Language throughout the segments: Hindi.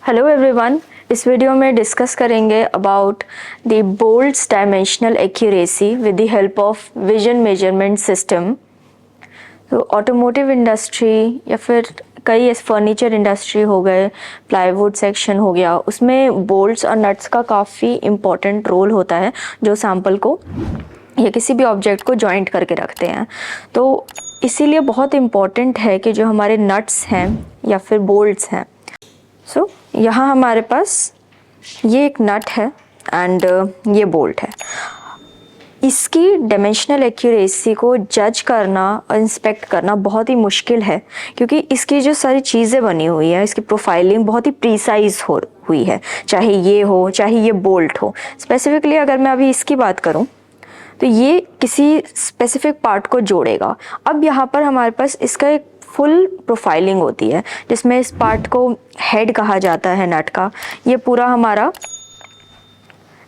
हेलो एवरीवन, इस वीडियो में डिस्कस करेंगे about the bolts dimensional accuracy with the help of vision measurement system. तो ऑटोमोटिव इंडस्ट्री या फिर कई फर्नीचर इंडस्ट्री हो गए, प्लाईवुड सेक्शन हो गया, उसमें बोल्ट्स और नट्स का काफ़ी इम्पोर्टेंट रोल होता है जो सैंपल को या किसी भी ऑब्जेक्ट को जॉइंट करके रखते हैं। तो इसीलिए बहुत इम्पॉर्टेंट है कि जो हमारे नट्स हैं या फिर बोल्ट्स हैं, यहाँ हमारे पास ये एक नट है एंड ये बोल्ट है। इसकी डायमेंशनल एक्यूरेसी को जज करना और इंस्पेक्ट करना बहुत ही मुश्किल है, क्योंकि इसकी जो सारी चीज़ें बनी हुई हैं, इसकी प्रोफाइलिंग बहुत ही प्रीसाइज हुई है, चाहे ये हो चाहे ये बोल्ट हो। स्पेसिफिकली अगर मैं अभी इसकी बात करूँ तो ये किसी स्पेसिफिक पार्ट को जोड़ेगा। अब यहाँ पर हमारे पास इसका एक फुल प्रोफाइलिंग होती है, जिसमें इस पार्ट को हेड कहा जाता है नट का। ये पूरा हमारा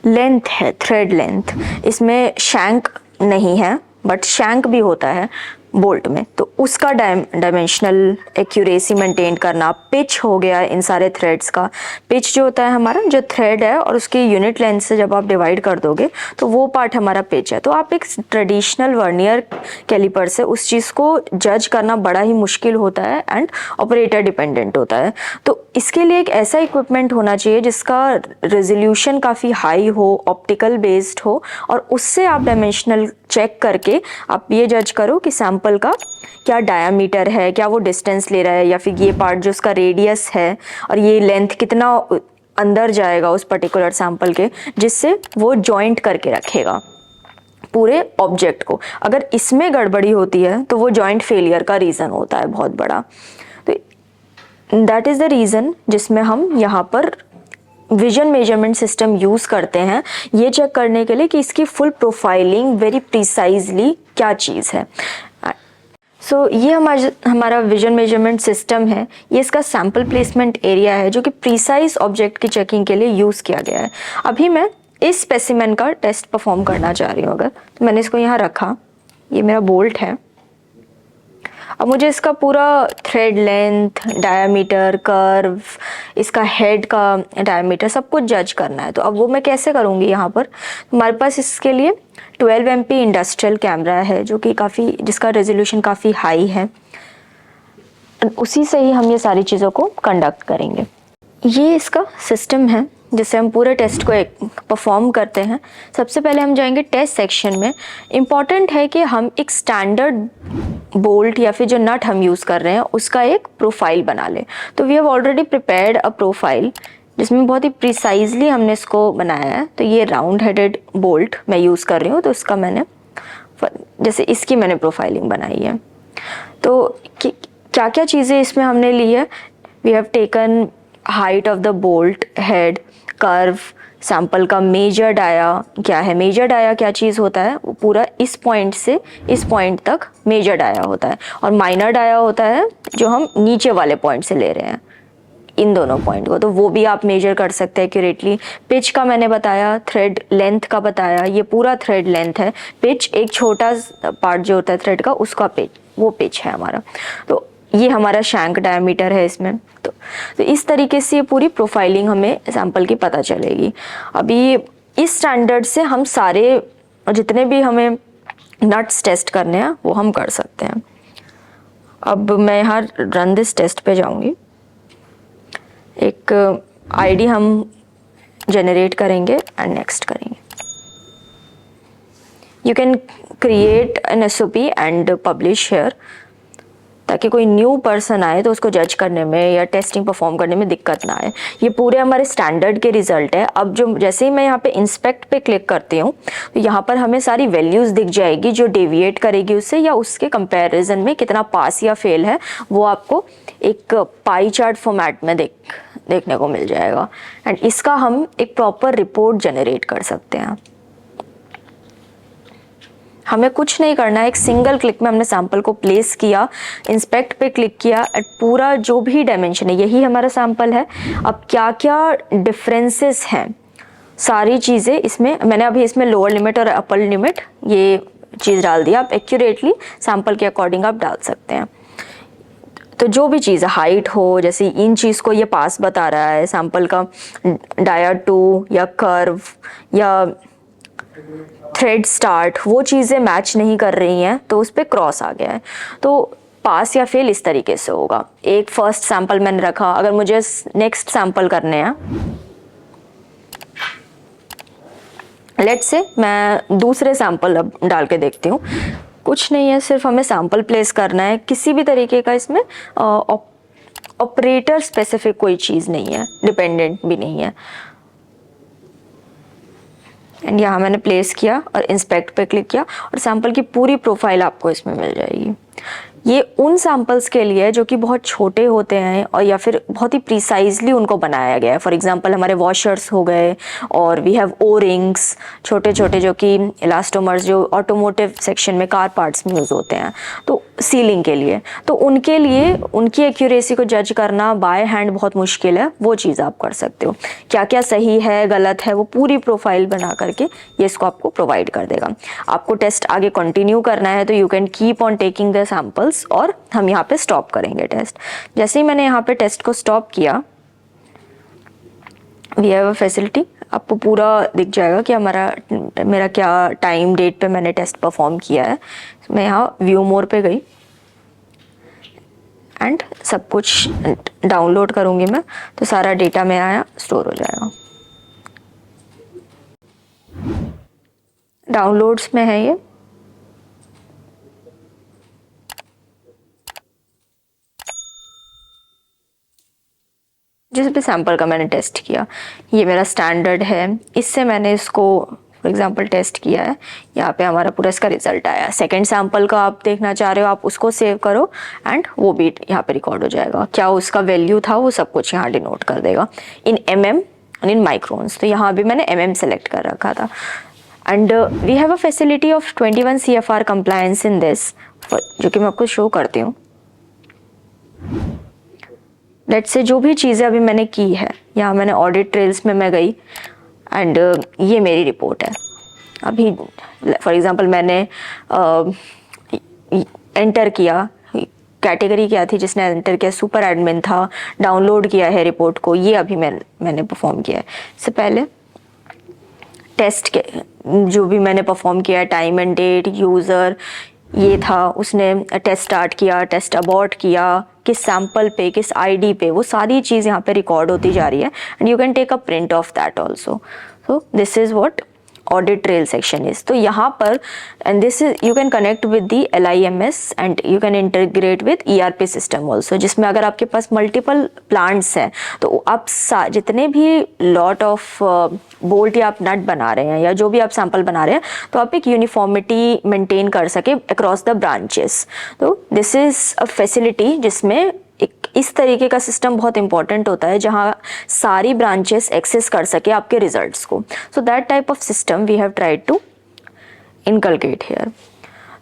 लेंथ है, थ्रेड लेंथ। इसमें शैंक नहीं है, बट शैंक भी होता है बोल्ट में, तो उसका डायमेंशनल एक्यूरेसी मेंटेन करना। पिच हो गया इन सारे थ्रेड्स का। पिच जो होता है हमारा, जो थ्रेड है और उसकी यूनिट लेंथ से जब आप डिवाइड कर दोगे तो वो पार्ट हमारा पिच है। तो आप एक ट्रेडिशनल वर्नियर कैलिपर से उस चीज़ को जज करना बड़ा ही मुश्किल होता है एंड ऑपरेटर डिपेंडेंट होता है। तो इसके लिए एक ऐसा इक्विपमेंट होना चाहिए जिसका रेजोल्यूशन काफ़ी हाई हो, ऑप्टिकल बेस्ड हो, और उससे आप डायमेंशनल चेक करके आप ये जज करो कि सैंपल का क्या डायामीटर है, क्या वो डिस्टेंस ले रहा है, या फिर ये पार्ट जो उसका रेडियस है और ये लेंथ कितना अंदर जाएगा उस पर्टिकुलर सैंपल के, जिससे वो जॉइंट करके रखेगा पूरे ऑब्जेक्ट को। अगर इसमें गड़बड़ी होती है तो वो जॉइंट फेलियर का रीज़न होता है बहुत बड़ा। तो दैट इज़ द रीज़न जिसमें हम यहाँ पर विजन मेजरमेंट सिस्टम यूज़ करते हैं, ये चेक करने के लिए कि इसकी फुल प्रोफाइलिंग वेरी प्रिसाइजली क्या चीज़ है। ये हमारा विजन मेजरमेंट सिस्टम है। ये इसका सैम्पल प्लेसमेंट एरिया है जो कि प्रिसाइज ऑब्जेक्ट की चेकिंग के लिए यूज़ किया गया है। अभी मैं इस स्पेसिमेन का टेस्ट परफॉर्म करना चाह रही हूँ। अगर तो मैंने इसको यहाँ रखा, ये मेरा बोल्ट है। अब मुझे इसका पूरा थ्रेड लेंथ, डायामीटर, कर्व, इसका हेड का डायामीटर सब कुछ जज करना है। तो अब वो मैं कैसे करूँगी? यहाँ पर हमारे पास इसके लिए 12 MP इंडस्ट्रियल कैमरा है जो कि जिसका रेजोल्यूशन काफ़ी हाई है। उसी से ही हम ये सारी चीज़ों को कंडक्ट करेंगे। ये इसका सिस्टम है जिससे हम पूरे टेस्ट को परफॉर्म करते हैं। सबसे पहले हम जाएंगे टेस्ट सेक्शन में। इम्पॉर्टेंट है कि हम एक स्टैंडर्ड बोल्ट या फिर जो नट हम यूज़ कर रहे हैं उसका एक प्रोफाइल बना लें। तो we have already prepared a profile जिसमें बहुत ही प्रिसाइजली हमने इसको बनाया है। तो ये राउंड हेडेड बोल्ट मैं यूज़ कर रही हूँ, तो इसका मैंने जैसे इसकी मैंने प्रोफाइलिंग बनाई है। तो क्या क्या चीज़ें इसमें हमने ली है? We have taken height of the bolt, head, curve, sample का मेजर डाया क्या है। मेजर डाया क्या चीज़ होता है? वो पूरा इस पॉइंट से इस पॉइंट तक मेजर डाया होता है, और माइनर डाया होता है जो हम नीचे वाले पॉइंट से ले रहे हैं, इन दोनों पॉइंट को। तो वो भी आप मेजर कर सकते हैं एक्यूरेटली। पिच का मैंने बताया, थ्रेड लेंथ का बताया, ये पूरा थ्रेड लेंथ है। पिच एक छोटा पार्ट जो होता है थ्रेड का, उसका पिच, वो पिच है हमारा। तो ये हमारा शैंक डायमीटर है इसमें। तो इस तरीके से ये पूरी प्रोफाइलिंग हमें सैंपल की पता चलेगी। अभी इस स्टैंडर्ड से हम सारे जितने भी हमें नट्स टेस्ट करने हैं वो हम कर सकते हैं। अब मैं यहाँ रन दिस टेस्ट पे जाऊँगी। एक आईडी हम जनरेट करेंगे एंड नेक्स्ट करेंगे। You can create an SOP and publish here, ताकि कोई न्यू पर्सन आए तो उसको जज करने में या टेस्टिंग परफॉर्म करने में दिक्कत ना आए। ये पूरे हमारे स्टैंडर्ड के रिजल्ट है। अब जैसे ही मैं यहाँ पे इंस्पेक्ट पे क्लिक करती हूँ तो यहाँ पर हमें सारी वैल्यूज़ दिख जाएगी जो डेविएट करेगी उससे, या उसके कंपैरिजन में कितना पास या फेल है वो आपको एक पाई चार्ट फॉर्मेट में देखने को मिल जाएगा। एंड इसका हम एक प्रॉपर रिपोर्ट जनरेट कर सकते हैं। हमें कुछ नहीं करना है, एक सिंगल क्लिक में हमने सैंपल को प्लेस किया, इंस्पेक्ट पे क्लिक किया, पूरा जो भी डायमेंशन है यही हमारा सैंपल है। अब क्या क्या डिफरेंसेस हैं सारी चीज़ें इसमें, मैंने अभी इसमें लोअर लिमिट और अपर लिमिट ये चीज़ डाल दिया। आप एक्यूरेटली सैंपल के अकॉर्डिंग आप डाल सकते हैं। तो जो भी चीज़ हाइट हो, जैसे इन चीज़ को ये पास बता रहा है सैंपल का, डाया टू या कर्व या थ्रेड स्टार्ट, वो चीज़ें मैच नहीं कर रही हैं तो उस पर क्रॉस आ गया है। तो पास या फेल इस तरीके से होगा। एक फर्स्ट सैंपल मैंने रखा, अगर मुझे नेक्स्ट सैंपल करने हैं, लेट्स से मैं दूसरे सैंपल अब डाल के देखती हूँ। कुछ नहीं है, सिर्फ हमें सैंपल प्लेस करना है, किसी भी तरीके का इसमें ऑपरेटर स्पेसिफिक कोई चीज़ नहीं है, डिपेंडेंट भी नहीं है। एंड यहाँ मैंने प्लेस किया और इंस्पेक्ट पे क्लिक किया और सैंपल की पूरी प्रोफाइल आपको इसमें मिल जाएगी। ये उन सैंपल्स के लिए जो कि बहुत छोटे होते हैं और या फिर बहुत ही प्रिसाइजली उनको बनाया गया है। फॉर एग्जांपल हमारे वॉशर्स हो गए, और वी हैव ओ रिंग्स, छोटे छोटे जो कि इलास्टोमर्स जो ऑटोमोटिव सेक्शन में कार पार्ट्स में यूज़ होते हैं, तो सीलिंग के लिए, तो उनके लिए उनकी एक्यूरेसी को जज करना बाय हैंड बहुत मुश्किल है। वो चीज़ आप कर सकते हो, क्या क्या सही है गलत है वो पूरी प्रोफाइल बना करके ये इसको आपको प्रोवाइड कर देगा। आपको टेस्ट आगे कंटिन्यू करना है तो you can keep on taking the samples, और हम यहाँ पे स्टॉप करेंगे टेस्ट। जैसे ही मैंने यहाँ पे टेस्ट को स्टॉप किया, वी हैव अ फैसिलिटी, आपको पूरा दिख जाएगा कि मेरा क्या टाइम डेट पे मैंने टेस्ट परफॉर्म किया है। मैं यहाँ व्यू मोर पे गई एंड सब कुछ डाउनलोड करूँगी मैं, तो सारा डेटा मेरा यहाँ स्टोर हो जाएगा। डाउनलोड्स में है ये, जिस भी सैंपल का मैंने टेस्ट किया, ये मेरा स्टैंडर्ड है, इससे मैंने इसको फॉर एग्जांपल टेस्ट किया है। यहाँ पे हमारा पूरा इसका रिजल्ट आया। सेकंड सैंपल का आप देखना चाह रहे हो, आप उसको सेव करो एंड वो भी यहाँ पे रिकॉर्ड हो जाएगा। क्या उसका वैल्यू था वो सब कुछ यहाँ डिनोट कर देगा in mm and in microns. तो यहाँ भी मैंने mm सेलेक्ट कर रखा था। And we have a facility of 21 CFR compliance in this, जो कि मैं आपको शो करती हूँ। लेट्स से जो भी चीज़ें अभी मैंने की है, यहाँ मैंने ऑडिट ट्रेल्स में मैं गई एंड ये मेरी रिपोर्ट है। अभी फॉर एग्जांपल मैंने एंटर किया, कैटेगरी क्या थी जिसने एंटर किया, सुपर एडमिन था, डाउनलोड किया है रिपोर्ट को, ये अभी मैंने परफॉर्म किया है। इससे पहले टेस्ट के जो भी मैंने परफॉर्म किया, टाइम एंड डेट, यूज़र ये था, उसने टेस्ट स्टार्ट किया, टेस्ट अबॉर्ट किया, किस सैंपल पे, किस आईडी पे, वो सारी चीज़ यहाँ पे रिकॉर्ड होती जा रही है and you can take a print of that also. So this is what audit trail section is. तो यहाँ पर and this is you can connect with the LIMS and you can integrate with ERP system also, जिसमें अगर आपके पास मल्टीपल प्लांट्स हैं तो आप जितने भी लॉट ऑफ बोल्ट या आप नट बना रहे हैं या जो भी आप सैंपल बना रहे हैं, तो आप एक यूनिफॉर्मिटी मेंटेन कर सके अक्रॉस द ब्रांचेस। तो दिस इज़ अ फैसिलिटी जिसमें एक इस तरीके का सिस्टम बहुत इंपॉर्टेंट होता है जहाँ सारी ब्रांचेस एक्सेस कर सके आपके रिजल्ट्स को। So that type of system we have tried to inculcate here.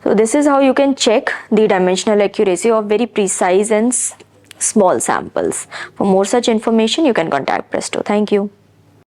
So this is how you can check the dimensional accuracy of very precise and small samples. For more such information you can contact Presto. Thank you.